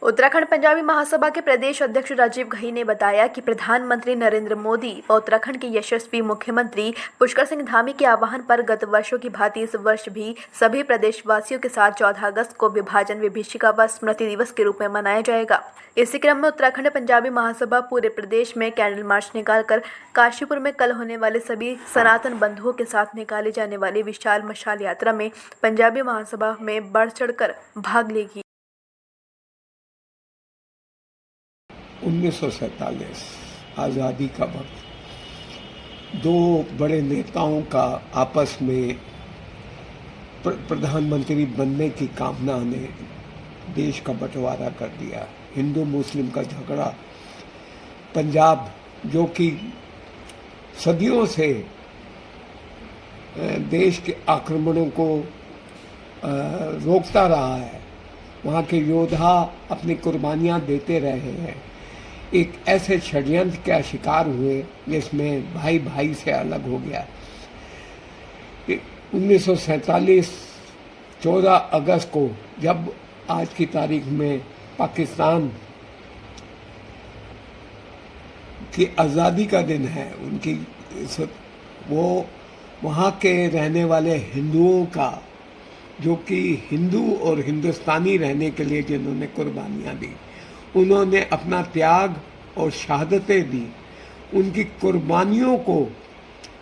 उत्तराखंड पंजाबी महासभा के प्रदेश अध्यक्ष राजीव घई ने बताया कि प्रधानमंत्री नरेंद्र मोदी व उत्तराखंड के यशस्वी मुख्यमंत्री पुष्कर सिंह धामी के आह्वान पर गत वर्षों की भांति इस वर्ष भी सभी प्रदेशवासियों के साथ 14 अगस्त को विभाजन विभीषिका व स्मृति दिवस के रूप में मनाया जाएगा। इसी क्रम में उत्तराखंड पंजाबी महासभा पूरे प्रदेश में कैंडल मार्च निकालकर काशीपुर में कल होने वाले सभी सनातन बंधुओं के साथ निकाली जाने वाली विशाल मशाल यात्रा में पंजाबी महासभा में बढ़ चढ़कर भाग लेगी। 1947 आज़ादी का वक्त दो बड़े नेताओं का आपस में प्रधानमंत्री बनने की कामना ने देश का बंटवारा कर दिया। हिंदू मुस्लिम का झगड़ा, पंजाब जो कि सदियों से देश के आक्रमणों को रोकता रहा है, वहाँ के योद्धा अपनी कुर्बानियाँ देते रहे हैं। एक ऐसे षड्यंत्र का शिकार हुए जिसमें भाई भाई से अलग हो गया। 1947 14 अगस्त को जब आज की तारीख में पाकिस्तान की आज़ादी का दिन है, उनकी वो वहाँ के रहने वाले हिंदुओं का, जो कि हिंदू और हिंदुस्तानी रहने के लिए जिन्होंने कुर्बानियाँ दी, उन्होंने अपना त्याग और शहादतें दी। उनकी कुर्बानियों को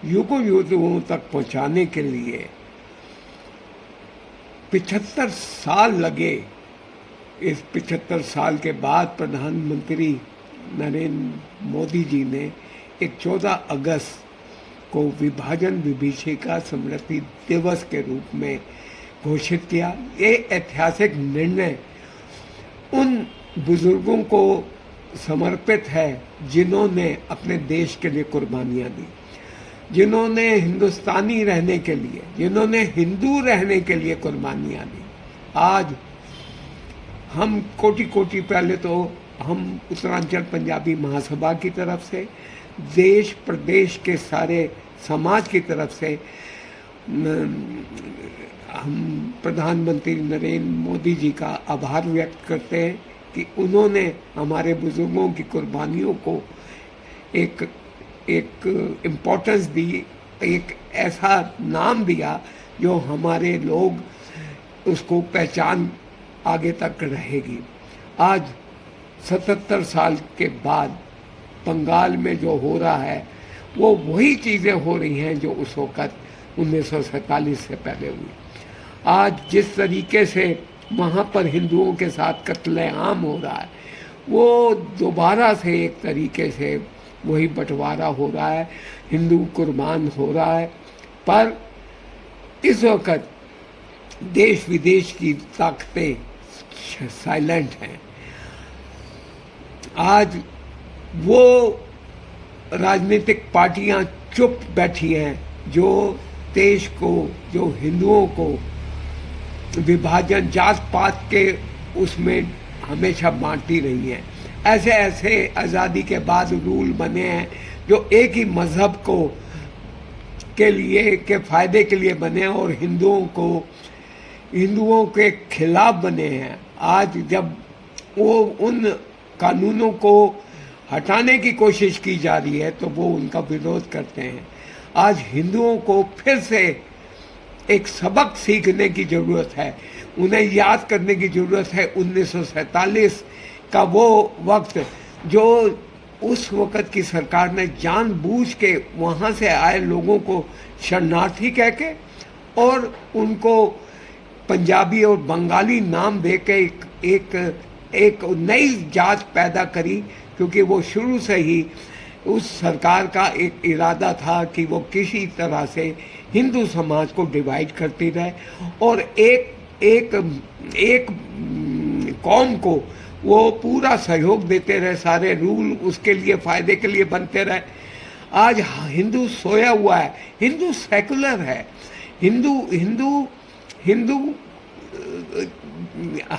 युगों युगों तक पहुंचाने के लिए 75 साल लगे। इस 75 साल के बाद प्रधानमंत्री नरेंद्र मोदी जी ने एक 14 अगस्त को विभाजन विभीषिका स्मृति दिवस के रूप में घोषित किया। ये ऐतिहासिक निर्णय उन बुजुर्गों को समर्पित है जिन्होंने अपने देश के लिए कुर्बानियाँ दी, जिन्होंने हिंदुस्तानी रहने के लिए, जिन्होंने हिंदू रहने के लिए कुर्बानियाँ दी। आज हम कोटि कोटि, पहले तो हम उत्तरांचल पंजाबी महासभा की तरफ से, देश प्रदेश के सारे समाज की तरफ से हम प्रधानमंत्री नरेंद्र मोदी जी का आभार व्यक्त करते हैं कि उन्होंने हमारे बुजुर्गों की कुर्बानियों को एक इम्पोर्टेंस दी, एक ऐसा नाम दिया जो हमारे लोग उसको पहचान आगे तक रहेगी। आज 77 साल के बाद बंगाल में जो हो रहा है वो वही चीज़ें हो रही हैं जो उस वक़्त 1947 से पहले हुई। आज जिस तरीके से वहाँ पर हिंदुओं के साथ कत्लेआम हो रहा है, वो दोबारा से एक तरीके से वही बंटवारा हो रहा है, हिंदू कुर्बान हो रहा है। पर इस वक्त देश विदेश की ताकतें साइलेंट हैं। आज वो राजनीतिक पार्टियां चुप बैठी हैं जो देश को, जो हिंदुओं को विभाजन जात पात के उसमें हमेशा बांटती रही हैं। ऐसे ऐसे आज़ादी के बाद रूल बने हैं जो एक ही मज़हब को के लिए, के फ़ायदे के लिए बने और हिंदुओं के खिलाफ बने हैं। आज जब वो उन कानूनों को हटाने की कोशिश की जा रही है तो वो उनका विरोध करते हैं। आज हिंदुओं को फिर से एक सबक सीखने की ज़रूरत है, उन्हें याद करने की ज़रूरत है 1947 का वो वक्त जो उस वक़्त की सरकार ने जानबूझ के वहाँ से आए लोगों को शरणार्थी कह के और उनको पंजाबी और बंगाली नाम दे के एक नई जात पैदा करी, क्योंकि वो शुरू से ही उस सरकार का एक इरादा था कि वो किसी तरह से हिंदू समाज को डिवाइड करती रहे और एक कौम को वो पूरा सहयोग देते रहे, सारे रूल उसके लिए फ़ायदे के लिए बनते रहे। आज हिंदू सोया हुआ है, हिंदू सेकुलर है, हिंदू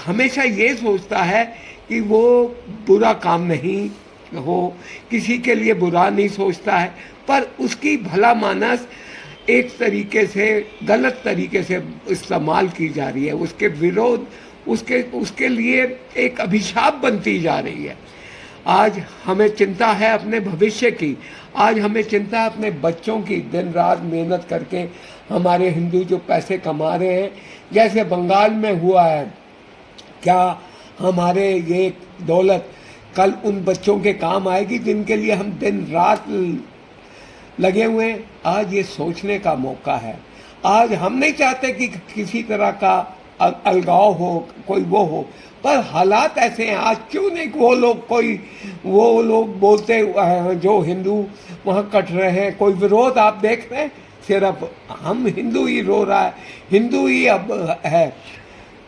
हमेशा ये सोचता है कि वो बुरा काम नहीं हो, किसी के लिए बुरा नहीं सोचता है, पर उसकी भला मानस एक तरीके से गलत तरीके से इस्तेमाल की जा रही है। उसके विरोध उसके लिए एक अभिशाप बनती जा रही है। आज हमें चिंता है अपने भविष्य की, आज हमें चिंता है अपने बच्चों की। दिन रात मेहनत करके हमारे हिंदू जो पैसे कमा रहे हैं, जैसे बंगाल में हुआ है, क्या हमारे ये दौलत कल उन बच्चों के काम आएगी जिनके लिए हम दिन रात लगे हुए हैं? आज ये सोचने का मौका है। आज हम नहीं चाहते कि किसी तरह का अलगाव हो, कोई वो हो, पर हालात ऐसे हैं। आज क्यों नहीं वो लोग बोलते जो हिंदू वहाँ कट रहे हैं, कोई विरोध आप देख रहे हैं? सिर्फ हम हिंदू ही रो रहा है, हिंदू ही अब है।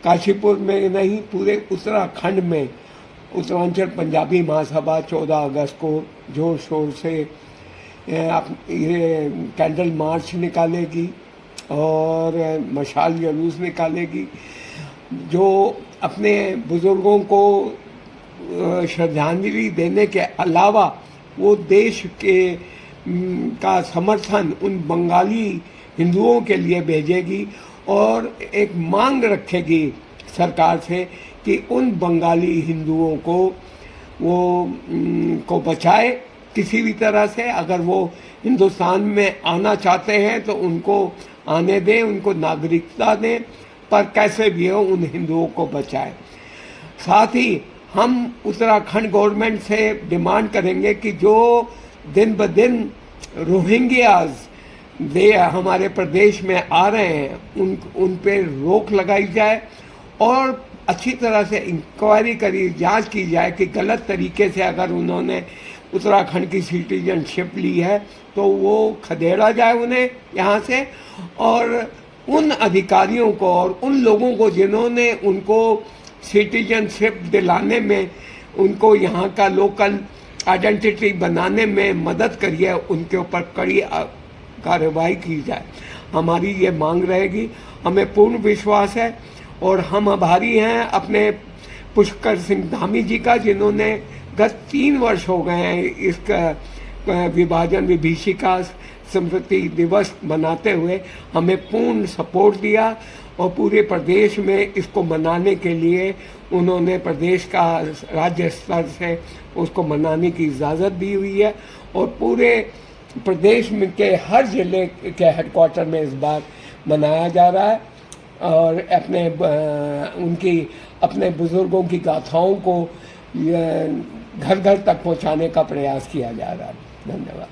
काशीपुर में नहीं, पूरे उत्तराखंड में उत्तरांचल पंजाबी महासभा 14 अगस्त को जोर शोर से ये कैंडल मार्च निकालेगी और मशाल जुलूस निकालेगी, जो अपने बुज़ुर्गों को श्रद्धांजलि देने के अलावा वो देश का समर्थन उन बंगाली हिंदुओं के लिए भेजेगी और एक मांग रखेगी सरकार से कि उन बंगाली हिंदुओं को बचाए किसी भी तरह से। अगर वो हिंदुस्तान में आना चाहते हैं तो उनको आने दें, उनको नागरिकता दें, पर कैसे भी हो उन हिंदुओं को बचाए। साथ ही हम उत्तराखंड गवर्नमेंट से डिमांड करेंगे कि जो दिन ब दिन रोहिंग्याज हमारे प्रदेश में आ रहे हैं उन पे रोक लगाई जाए और अच्छी तरह से इंक्वायरी करी, जांच की जाए कि गलत तरीके से अगर उन्होंने उत्तराखंड की सिटीजनशिप ली है तो वो खदेड़ा जाए उन्हें यहाँ से, और उन अधिकारियों को और उन लोगों को जिन्होंने उनको सिटीजनशिप दिलाने में, उनको यहाँ का लोकल आइडेंटिटी बनाने में मदद करी है, उनके ऊपर कड़ी कार्रवाई की जाए। हमारी ये मांग रहेगी, हमें पूर्ण विश्वास है और हम आभारी हैं अपने पुष्कर सिंह धामी जी का, जिन्होंने गत 3 वर्ष हो गए हैं इसका विभाजन विभीषिका स्मृति दिवस मनाते हुए हमें पूर्ण सपोर्ट दिया और पूरे प्रदेश में इसको मनाने के लिए उन्होंने प्रदेश का राज्य स्तर से उसको मनाने की इजाज़त दी हुई है और पूरे प्रदेश में के हर जिले के हेडक्वार्टर में इस बार मनाया जा रहा है और अपने बुज़ुर्गों की गाथाओं को घर घर तक पहुंचाने का प्रयास किया जा रहा है। धन्यवाद।